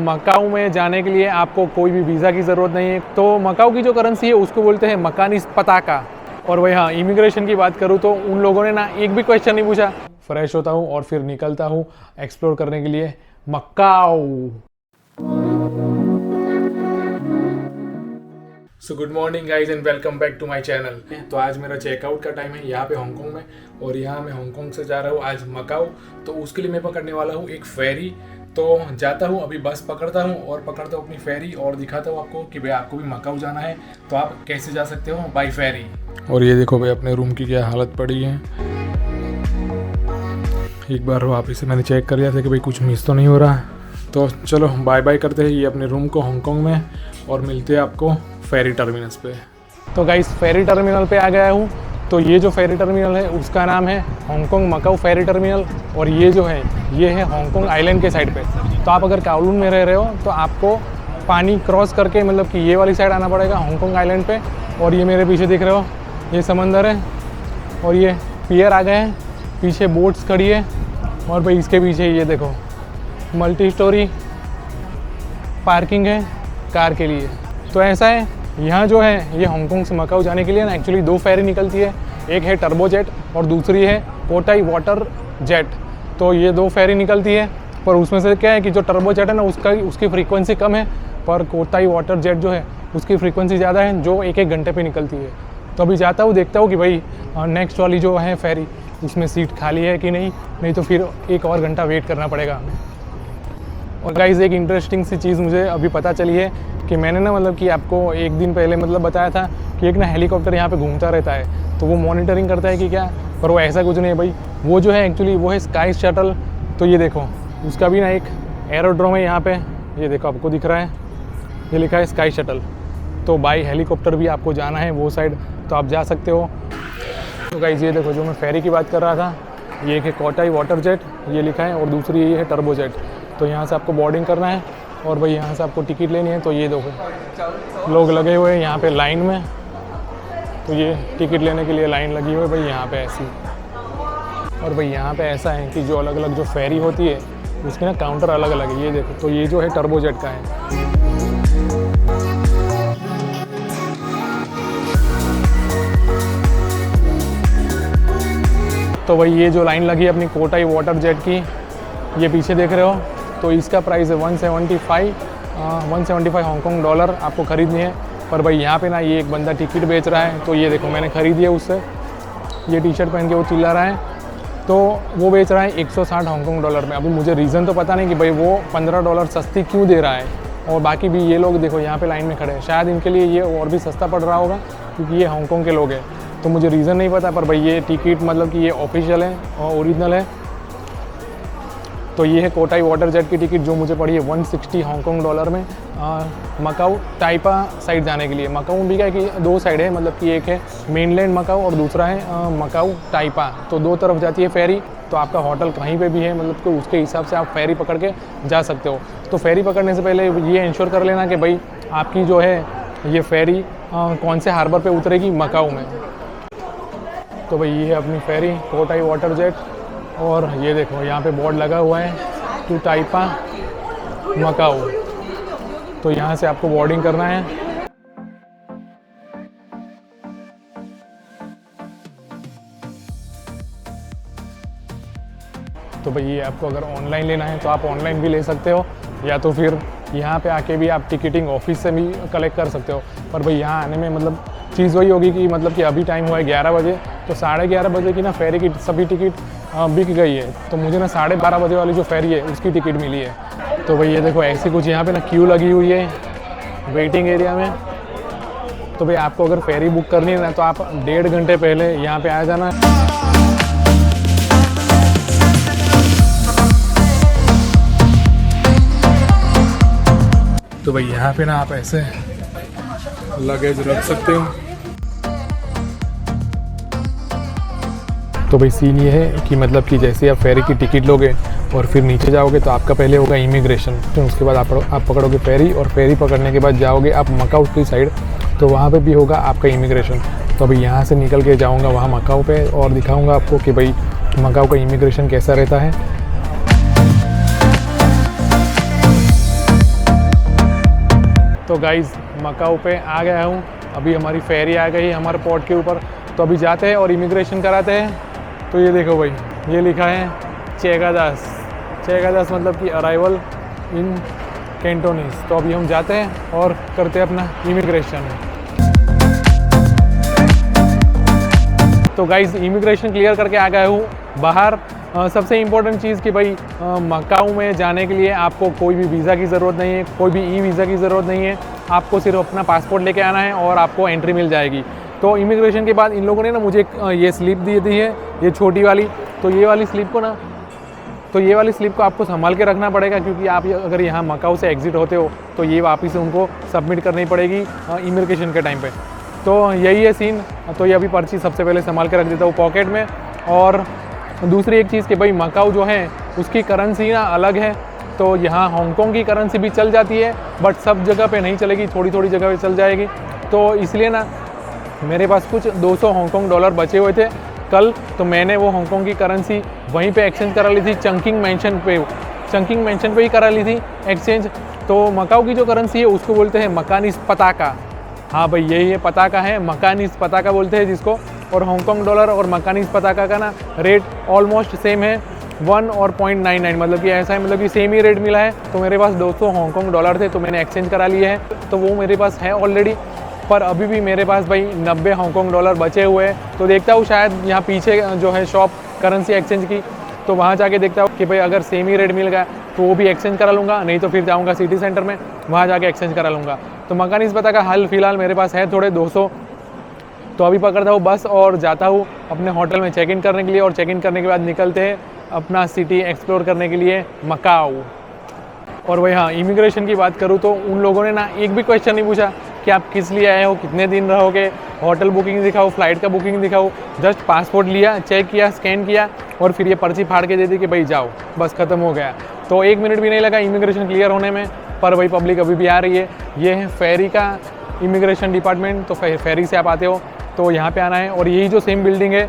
मकाऊ में जाने के लिए आपको कोई भी वीज़ा की ज़रूरत नहीं है। तो मकाऊ की जो करेंसी है उसको बोलते हैं मकानीस पताका। और वही हाँ, इमिग्रेशन की बात करूँ तो उन लोगों ने ना एक भी क्वेश्चन नहीं पूछा। फ्रेश होता हूँ और फिर निकलता हूँ एक्सप्लोर करने के लिए Macau. So good morning guys and welcome back to my channel. तो आज मेरा चेकआउट का टाइम है यहाँ पे हांगकांग में, और यहाँ मैं हांगकांग से जा रहा हूँ आज मकाऊ। तो उसके लिए मैं पकड़ने वाला हूँ एक फेरी। तो जाता हूँ, अभी बस पकड़ता हूँ और पकड़ता हूँ अपनी फेरी और दिखाता हूँ आपको कि भाई आपको भी मकाऊ जाना है तो आप कैसे जा सकते हो बाई फेरी। और ये देखो भाई अपने रूम की क्या हालत पड़ी है। एक बार वापस से मैंने चेक कर लिया था कि भाई कुछ मिस तो नहीं हो रहा। तो चलो बाय बाय करते हैं ये अपने रूम को हांगकांग में, और मिलते हैं आपको फेरी टर्मिनल्स पे। तो गाइस फेरी टर्मिनल पे आ गया हूँ। तो ये जो फेरी टर्मिनल है उसका नाम है हांगकांग मकाऊ फेरी टर्मिनल, और ये जो है ये है हांगकांग आइलैंड के साइड पे। तो आप अगर काउलून में रह रहे हो तो आपको पानी क्रॉस करके मतलब कि ये वाली साइड आना पड़ेगा हांगकांग आइलैंड पे। और ये मेरे पीछे दिख रहे हो ये समंदर है, और ये पियर आ गए हैं, पीछे बोट्स खड़ी है, और भाई इसके पीछे ये देखो मल्टी स्टोरी पार्किंग है कार के लिए। तो ऐसा है यहाँ जो है ये हांगकांग से मकाऊ जाने के लिए ना एक्चुअली दो फेरी निकलती है, एक है टर्बो जेट और दूसरी है कोटाई वाटर जेट। तो ये दो फेरी निकलती है, पर उसमें से क्या है कि जो टर्बो जेट है ना उसकी फ्रीक्वेंसी कम है, पर कोटाई वाटर जेट जो है उसकी फ्रीक्वेंसी ज़्यादा है, जो एक घंटे पे निकलती है। तो अभी जाता हूँ देखता हूँ कि भाई नेक्स्ट वाली जो है फेरी उसमें सीट खाली है कि नहीं तो फिर एक और घंटा वेट करना पड़ेगा हमें। और गाइस एक इंटरेस्टिंग सी चीज़ मुझे अभी पता चली है कि मैंने ना मतलब कि आपको एक दिन पहले मतलब बताया था कि एक ना हेलीकॉप्टर यहाँ पे घूमता रहता है, तो वो मॉनिटरिंग करता है कि क्या, पर वो ऐसा कुछ नहीं है भाई। वो जो है एक्चुअली वो है स्काई शटल। तो ये देखो उसका भी ना एक एरोड्रोम है यहाँ पे, ये देखो आपको दिख रहा है, ये लिखा है स्काई शटल। तो बाई हेलीकॉप्टर भी आपको जाना है वो साइड तो आप जा सकते हो। तो गाइस ये देखो जो मैं फेरी की बात कर रहा था, ये एक है कोटाई वाटर जेट ये लिखा है, और दूसरी ये है टर्बो जेट। तो यहाँ से आपको बोर्डिंग करना है और भाई यहाँ से आपको टिकट लेनी है। तो ये देखो लोग लगे हुए हैं यहाँ पे लाइन में, तो ये टिकट लेने के लिए लाइन लगी हुई है भाई यहाँ पे ऐसी। और भाई यहाँ पे ऐसा है कि जो अलग अलग जो फेरी होती है उसके ना काउंटर अलग अलग है, ये देखो। तो ये जो है टर्बो जेट का है। तो भाई ये जो लाइन लगी है अपनी कोटाई वाटर जेट की, ये पीछे देख रहे हो, तो इसका प्राइस है 175 हांगकांग डॉलर आपको ख़रीदनी है। पर भाई यहाँ पे ना ये एक बंदा टिकट बेच रहा है, तो ये देखो मैंने ख़रीदी है उससे, ये टी शर्ट पहन के वो चिल्ला रहा है, तो वो बेच रहा है 160 हांगकांग डॉलर में। अभी मुझे रीज़न तो पता नहीं कि भाई वो 15 डॉलर सस्ती क्यों दे रहा है। और बाकी भी ये लोग देखो यहाँ पे लाइन में खड़े हैं, शायद इनके लिए ये और भी सस्ता पड़ रहा होगा क्योंकि ये हांगकांग के लोग हैं। तो मुझे रीज़न नहीं पता, पर भाई ये टिकट मतलब कि ये ऑफिशियल है और ओरिजिनल है। तो ये है कोटाई वाटर जेट की टिकट जो मुझे पड़ी है 160 हांगकांग डॉलर में मकाऊ टाइपा साइड जाने के लिए। मकाऊ भी क्या है कि दो साइड है, मतलब कि एक है मेनलैंड मकाऊ और दूसरा है मकाऊ टाइपा। तो दो तरफ जाती है फेरी, तो आपका होटल कहीं पे भी है मतलब कि उसके हिसाब से आप फेरी पकड़ के जा सकते हो। तो फेरी पकड़ने से पहले ये इंश्योर कर लेना कि भाई आपकी जो है ये फेरी कौन से हार्बर पे उतरेगी मकाऊ में। तो भाई ये है अपनी फेरी कोटाई वाटर जेट, और ये देखो यहाँ पे बोर्ड लगा हुआ है टू टाइपा मकाऊ। तो यहाँ से आपको बोर्डिंग करना है। तो भाई ये आपको अगर ऑनलाइन लेना है तो आप ऑनलाइन भी ले सकते हो, या तो फिर यहाँ पे आके भी आप टिकटिंग ऑफिस से भी कलेक्ट कर सकते हो। पर भाई यहाँ आने में मतलब चीज़ वही होगी कि मतलब कि अभी टाइम हुआ है 11 बजे, तो 11:30 बजे की ना फेरी की सभी टिकट बिक गई है। तो मुझे ना 12:30 बजे वाली जो फेरी है उसकी टिकट मिली है। तो भाई ये देखो ऐसी कुछ यहाँ पे ना क्यू लगी हुई है वेटिंग एरिया में। तो भाई आपको अगर फेरी बुक करनी है ना तो आप 1.5 घंटे पहले यहाँ पे आ जाना। तो भाई यहाँ पे ना आप ऐसे लगेज रख सकते हो। तो भाई सीन ये है कि मतलब कि जैसे आप फेरी की टिकट लोगे और फिर नीचे जाओगे तो आपका पहले होगा इमिग्रेशन, फिर उसके बाद आप पकड़ोगे फेरी, और फेरी पकड़ने के बाद जाओगे आप मकाऊ की साइड, तो वहाँ पे भी होगा आपका इमिग्रेशन। तो अभी यहाँ से निकल के जाऊँगा वहाँ मकाऊ पे और दिखाऊँगा आपको कि भाई मकाऊ का इमिग्रेशन कैसा रहता है। तो गाइज़ मकाऊ पे आ गया हूँ, अभी हमारी फेरी आ गई हमारे पोर्ट के ऊपर। तो अभी जाते हैं और इमिग्रेशन कराते हैं। तो ये देखो भाई, ये लिखा है चेगादास। चेगादास मतलब कि अराइवल इन कैंटोनीज। तो अभी हम जाते हैं और करते हैं अपना इमिग्रेशन। तो गाइज़ इमिग्रेशन क्लियर करके आ गया हूँ बाहर। सबसे इम्पोर्टेंट चीज़ कि भाई मकाऊ में जाने के लिए आपको कोई भी वीज़ा की ज़रूरत नहीं है, कोई भी ई वीज़ा की ज़रूरत नहीं है। आपको सिर्फ अपना पासपोर्ट लेके आना है और आपको एंट्री मिल जाएगी। तो इमिग्रेशन के बाद इन लोगों ने ना मुझे ये स्लिप दी है, ये छोटी वाली। तो ये वाली स्लिप को आपको संभाल के रखना पड़ेगा, क्योंकि आप अगर यहाँ मकाऊ से एग्ज़िट होते हो तो ये वापस उनको सबमिट करनी पड़ेगी इमिग्रेशन के टाइम पे। तो यही है सीन। तो ये अभी पर्ची सबसे पहले संभाल के रख देता हूँ पॉकेट में। और दूसरी एक चीज़ कि भाई मकाऊ जो है उसकी करेंसी ना अलग है। तो यहाँ हांगकांग की करेंसी भी चल जाती है, बट सब जगह पे नहीं चलेगी, थोड़ी थोड़ी जगह पे चल जाएगी। तो इसलिए ना मेरे पास कुछ 200 हांगकांग डॉलर बचे हुए थे कल। तो मैंने वो हांगकांग की करेंसी वहीं पे एक्सचेंज करा ली थी, चंकिंग मेंशन पे ही करा ली थी एक्सचेंज। तो मकाऊ की जो करेंसी है उसको बोलते हैं मकानीस पताका। हाँ भाई, यही है, पताका है, मकानीस पताका बोलते हैं जिसको। और हांगकांग डॉलर और मकानीस पताका का ना रेट ऑलमोस्ट सेम है, 1 और 0.99, मतलब कि ऐसा है, मतलब कि सेम ही रेट मिला है। तो मेरे पास 200 हांगकांग डॉलर थे तो मैंने एक्सचेंज करा लिए हैं, तो वो मेरे पास है ऑलरेडी। पर अभी भी मेरे पास भाई 90 हांगकांग डॉलर बचे हुए हैं। तो देखता हूँ शायद यहाँ पीछे जो है शॉप करेंसी एक्सचेंज की, तो वहाँ जाके देखता हूँ कि भाई अगर सेम ही रेट मिल गया तो वो भी एक्सचेंज करा लूँगा, नहीं तो फिर जाऊँगा सिटी सेंटर में, वहाँ जाके एक्सचेंज करा लूँगा। तो मकानीस पताका हाल फिलहाल मेरे पास है थोड़े 200। तो अभी पकड़ता हूँ बस और जाता हूँ अपने होटल में चेक इन करने के लिए। और चेक इन करने के बाद निकलते हैं अपना सिटी एक्सप्लोर करने के लिए मकाऊ। और वही हाँ, इमिग्रेशन की बात करूँ तो उन लोगों ने ना एक भी क्वेश्चन नहीं पूछा कि आप किस लिए आए हो, कितने दिन रहोगे, होटल बुकिंग दिखाओ, फ्लाइट का बुकिंग दिखाओ। जस्ट पासपोर्ट लिया, चेक किया, स्कैन किया और फिर ये पर्ची फाड़ के दे दी कि भाई जाओ, बस ख़त्म हो गया। तो 1 मिनट भी नहीं लगा इमिग्रेशन क्लियर होने में। पर भाई पब्लिक अभी भी आ रही है। ये है फेरी का इमिग्रेशन डिपार्टमेंट। तो फेरी से आप आते हो तो यहाँ पे आना है। और यही जो सेम बिल्डिंग है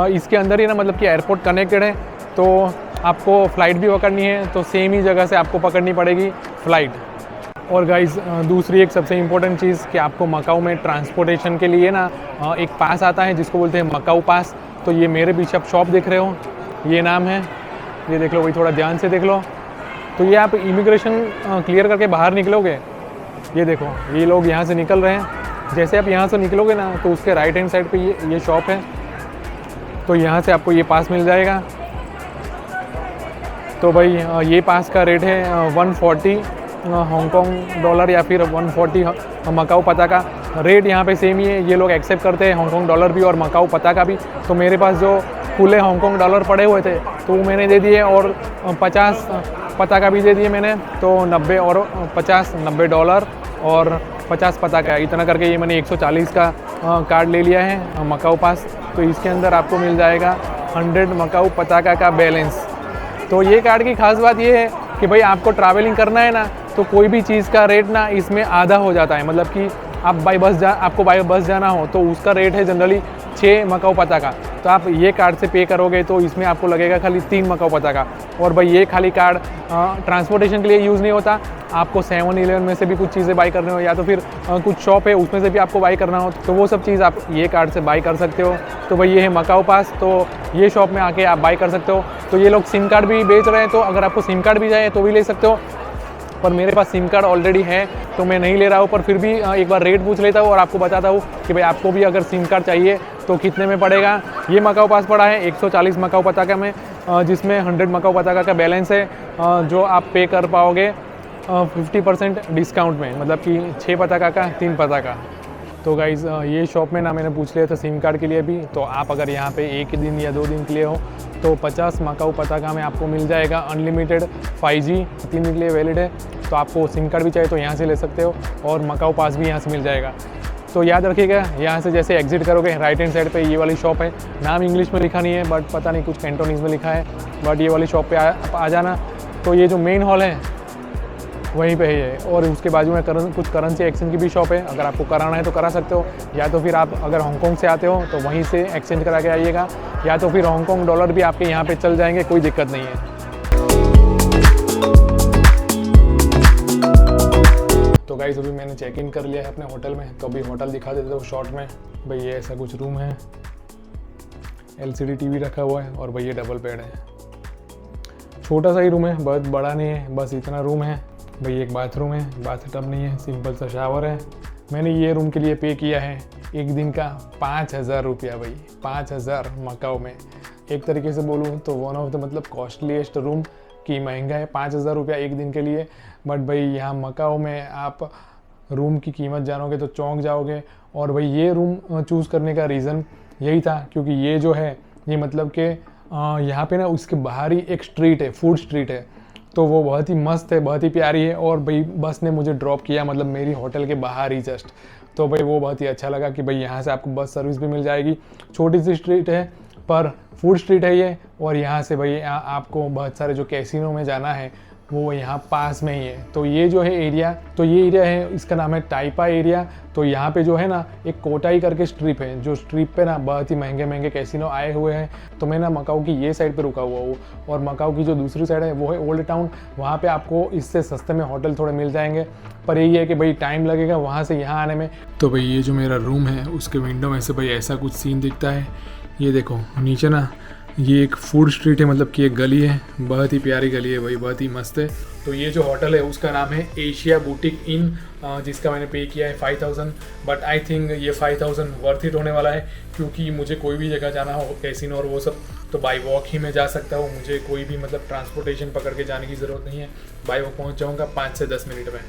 इसके अंदर ही ना, मतलब कि एयरपोर्ट कनेक्टेड है। तो आपको फ़्लाइट भी पकड़नी है तो सेम ही जगह से आपको पकड़नी पड़ेगी फ़्लाइट। और गाइज़ दूसरी एक सबसे इम्पोर्टेंट चीज़ कि आपको मकाऊ में ट्रांसपोर्टेशन के लिए ना एक पास आता है जिसको बोलते हैं मकाऊ पास। तो ये मेरे पीछे आप शॉप देख रहे हो, ये नाम है, ये देख लो, वही थोड़ा ध्यान से देख लो। तो ये आप इमिग्रेशन क्लियर करके बाहर निकलोगे, ये देखो ये लोग यहाँ से निकल रहे हैं। जैसे आप यहाँ से निकलोगे ना तो उसके राइट हैंड साइड पे ये शॉप है। तो यहाँ से आपको ये पास मिल जाएगा। तो भाई ये पास का रेट है 140 हांगकांग डॉलर या फिर 140 मकाऊ पताका। रेट यहाँ पे सेम ही है, ये लोग एक्सेप्ट करते हैं हांगकांग डॉलर भी और मकाऊ पताका भी। तो मेरे पास जो खुले हांगकांग डॉलर पड़े हुए थे तो वो मैंने दे दिए और 50 पताका भी दे दिए मैंने। तो 90 और 50, 90 डॉलर और 50 पताका, इतना करके ये मैंने 140 का कार्ड ले लिया है मकाऊ पास। तो इसके अंदर आपको मिल जाएगा 100 मकाऊ पताका का बैलेंस। तो ये कार्ड की खास बात ये है कि भाई आपको ट्रैवलिंग करना है ना तो कोई भी चीज़ का रेट ना इसमें आधा हो जाता है। मतलब कि आप आपको बाई बस जाना हो तो उसका रेट है जनरली 6 मकाऊ पताका। तो आप ये कार्ड से पे करोगे तो इसमें आपको लगेगा खाली 3 मकाऊ पताका। और भाई ये खाली कार्ड ट्रांसपोर्टेशन के लिए यूज़ नहीं होता, आपको 7-Eleven में से भी कुछ चीज़ें बाई करने हो या तो फिर कुछ शॉप है उसमें से भी आपको बाई करना हो तो वो सब चीज़ आप ये कार्ड से बाई कर सकते हो। तो भाई ये है मकाऊ पास, तो ये शॉप में आके आप बाई कर सकते हो। तो ये लोग सिम कार्ड भी बेच रहे हैं, तो अगर आपको सिम कार्ड भी चाहिए तो भी ले सकते हो। पर मेरे पास सिम कार्ड ऑलरेडी है तो मैं नहीं ले रहा हूँ। पर फिर भी एक बार रेट पूछ लेता हूँ और आपको बताता हूँ कि भाई आपको भी अगर सिम कार्ड चाहिए तो कितने में पड़ेगा। ये मकाऊ पास पड़ा है 140 मकाऊ पताका में, जिसमें 100 मकाऊ पताका का बैलेंस है जो आप पे कर पाओगे 50% डिस्काउंट में, मतलब कि 6 पताका का 3 पताका। तो गाइज़ ये शॉप में ना मैंने पूछ लिया था सिम कार्ड के लिए भी। तो आप अगर यहाँ पे 1 दिन या 2 दिन के लिए हो तो 50 मकाऊ पताका में आपको मिल जाएगा अनलिमिटेड 5G 3 दिन के लिए वैलिड है। तो आपको सिम कार्ड भी चाहिए तो यहाँ से ले सकते हो और मकाऊ पास भी यहाँ से मिल जाएगा। तो याद रखिएगा, यहाँ से जैसे एग्जिट करोगे राइट हैंड साइड पे ये वाली शॉप है। नाम इंग्लिश में लिखा नहीं है बट पता नहीं कुछ कैंटोनीज में लिखा है, बट ये वाली शॉप पे आ जाना। तो ये जो मेन हॉल है वहीं पे ही है और उसके बाजू में कुछ करेंसी एक्सचेंज की भी शॉप है। अगर आपको कराना है तो करा सकते हो, या तो फिर आप अगर हांगकांग से आते हो तो वहीं से एक्सचेंज करा के आइएगा, या तो फिर हांगकांग डॉलर भी आपके यहाँ पे चल जाएंगे, कोई दिक्कत नहीं है। तो गाइस अभी मैंने चेक इन कर लिया है अपने होटल में, तो अभी होटल दिखा देते हो शॉर्ट में। भाई ये ऐसा कुछ रूम है, LCD TV रखा हुआ है और भाई ये डबल बेड है। छोटा सा ही रूम है, बहुत बड़ा नहीं है, बस इतना रूम है। भाई एक बाथरूम है, बाथटब नहीं है, सिंपल सा शावर है। मैंने ये रूम के लिए पे किया है एक दिन का 5,000 रुपया। भाई 5,000 मकाओ में, एक तरीके से बोलूँ तो वन ऑफ द मतलब कॉस्टलीस्ट रूम की महंगा है 5,000 रुपया एक दिन के लिए। बट भाई यहाँ मकाओ में आप रूम की कीमत जानोगे तो चौंक जाओगे। और भाई ये रूम चूज़ करने का रीज़न यही था क्योंकि ये जो है ये मतलब कि यहाँ पे ना उसके बाहर ही एक स्ट्रीट है, फूड स्ट्रीट है, तो वो बहुत ही मस्त है, बहुत ही प्यारी है। और भाई बस ने मुझे ड्रॉप किया मतलब मेरी होटल के बाहर ही जस्ट, तो भाई वो बहुत ही अच्छा लगा कि भाई यहाँ से आपको बस सर्विस भी मिल जाएगी। छोटी सी स्ट्रीट है पर फूड स्ट्रीट है ये, और यहाँ से भाई आपको बहुत सारे जो कैसीनो में जाना है वो यहाँ पास में ही है। तो ये जो है एरिया, तो ये एरिया है, इसका नाम है टाइपा एरिया। तो यहाँ पे जो है ना एक कोटाई करके स्ट्रिप है, जो स्ट्रिप पे ना बहुत ही महंगे महंगे कैसीनो आए हुए हैं। तो मैं ना मकाऊ की ये साइड पे रुका हुआ हूँ, और मकाऊ की जो दूसरी साइड है वो है ओल्ड टाउन। वहाँ पे आपको इससे सस्ते में होटल थोड़े मिल जाएंगे, पर यही है कि भाई टाइम लगेगा वहाँ से यहाँ आने में। तो भाई ये जो मेरा रूम है उसके विंडो में से भाई ऐसा कुछ सीन दिखता है। ये देखो नीचे ना ये एक फूड स्ट्रीट है, मतलब कि एक गली है, बहुत ही प्यारी गली है भाई, बहुत ही मस्त है। तो ये जो होटल है उसका नाम है एशिया बुटीक इन, जिसका मैंने पे किया है 5,000। बट आई थिंक ये 5,000 वर्थ इट होने वाला है, क्योंकि मुझे कोई भी जगह जाना हो कैसीनो और वो सब तो बाई वॉक ही मैं जा सकता हूँ। मुझे कोई भी मतलब ट्रांसपोर्टेशन पकड़ के जाने की ज़रूरत नहीं है, बाई वॉक पहुँच जाऊँगा 5 से 10 मिनट में।